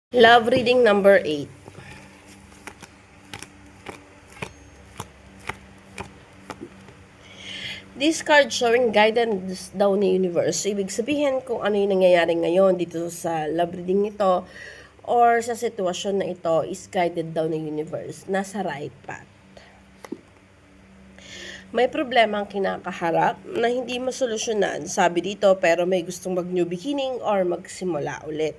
Love reading number 8. This card showing guidance daw ni universe. Ibig sabihin kung ano yung nangyayari ngayon dito sa love reading ito or sa sitwasyon na ito is guided daw ni universe. Nasa right path. May problema ang kinakaharap na hindi masolusyonan, sabi dito, pero may gustong mag-new beginning or magsimula ulit.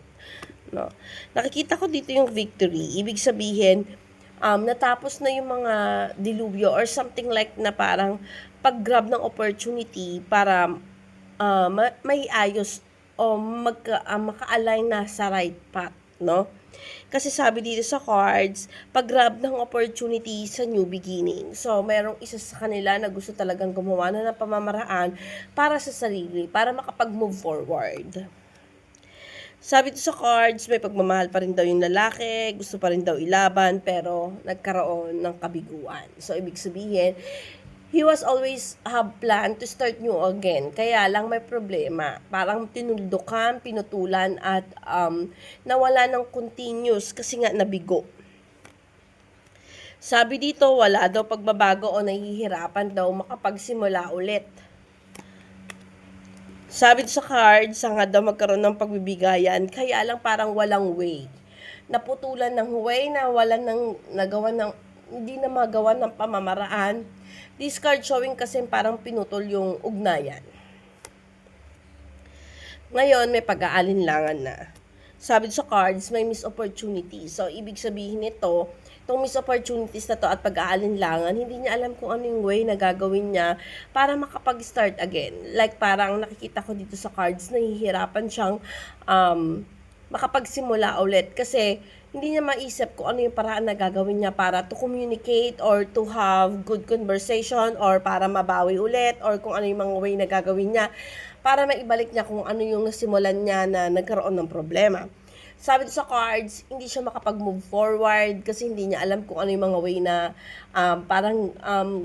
No. Nakikita ko dito yung victory. Ibig sabihin, natapos na yung mga dilubyo or something like na parang pag-grab ng opportunity para may ayos o maka-align na sa right path, no? Kasi sabi dito sa cards, pag-grab ng opportunity sa new beginning. So, merong isa sa kanila na gusto talagang gumawa na ng pamamaraan para sa sarili, para makapag-move forward. Sabi dito sa cards, may pagmamahal pa rin daw yung lalaki, gusto pa rin daw ilaban, pero nagkaroon ng kabiguan. So, ibig sabihin, he was always have plan to start new again. Kaya lang may problema. Parang tinuldukan, pinutulan, at nawala ng continuous kasi nga nabigo. Sabi dito, wala daw pagbabago o nahihirapan daw makapagsimula ulit. Sabi sa cards, nga daw magkaroon ng pagbibigayan, kaya lang parang walang way. Naputulan ng way na hindi na magawa ng pamamaraan. This card showing kasi parang pinutol yung ugnayan. Ngayon, may pag-aalinlangan na. Sabi sa cards, may missed opportunity. So, ibig sabihin nito, itong missed opportunities na to at pag-aalinlangan, hindi niya alam kung ano yung way na gagawin niya para makapag-start again. Like, parang nakikita ko dito sa cards, nahihirapan siyang makapagsimula ulit. Kasi, hindi niya maisip kung ano yung paraan na gagawin niya para to communicate or to have good conversation or para mabawi ulit or kung ano yung mga way na gagawin niya para maibalik niya kung ano yung nasimulan niya na nagkaroon ng problema. Sabi sa cards, hindi siya makapag-move forward kasi hindi niya alam kung ano yung mga way na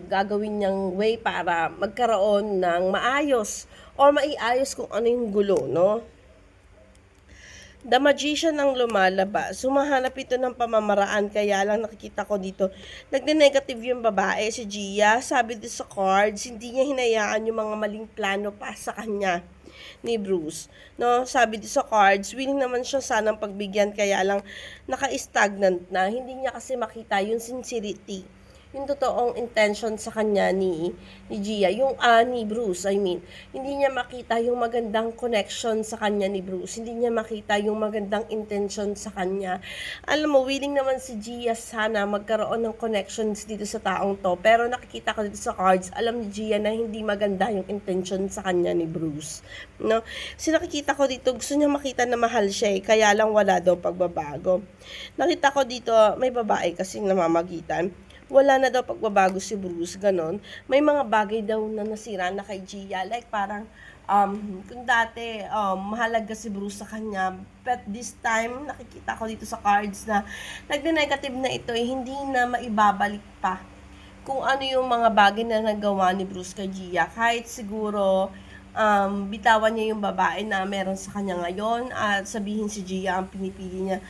gagawin niyang way para magkaroon ng maayos or maiayos kung ano yung gulo, no? The Magician ang lumalabas. Sumahanap ito ng pamamaraan, kaya lang nakikita ko dito, nagne-negative yung babae, si Gia. Sabi dito sa cards, hindi niya hinayaan yung mga maling plano pa sa kanya ni Bruce. No, sabi dito sa cards, willing naman siya sanang pagbigyan, kaya lang naka-stagnant na. Hindi niya kasi makita yung sincerity, yung totoong intention sa kanya ni Gia, yung ni Bruce, I mean. Hindi niya makita yung magandang connection sa kanya ni Bruce. Hindi niya makita yung magandang intention sa kanya. Alam mo, willing naman si Gia sana magkaroon ng connections dito sa taong to. Pero nakikita ko dito sa cards, alam ni Gia na hindi maganda yung intention sa kanya ni Bruce. No? Kasi nakikita ko dito, gusto niya makita na mahal siya kaya lang wala daw pagbabago. Nakita ko dito, may babae kasing namamagitan. Wala na daw pagbabago si Bruce, ganon. May mga bagay daw na nasira na kay Gia. Like parang, kung dati, mahalaga si Bruce sa kanya. But this time, nakikita ko dito sa cards na nagne-negative na ito, hindi na maibabalik pa kung ano yung mga bagay na nagawa ni Bruce kay Gia. Kahit siguro, bitawan niya yung babae na meron sa kanya ngayon at sabihin si Gia ang pinipili niya.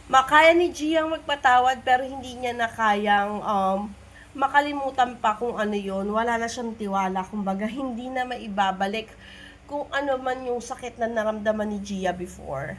Makaya ni Gia ang magpatawad pero hindi niya na kayang makalimutan pa kung ano yon. Wala na siyang tiwala. Kumbaga, hindi na maibabalik kung ano man yung sakit na naramdaman ni Gia before.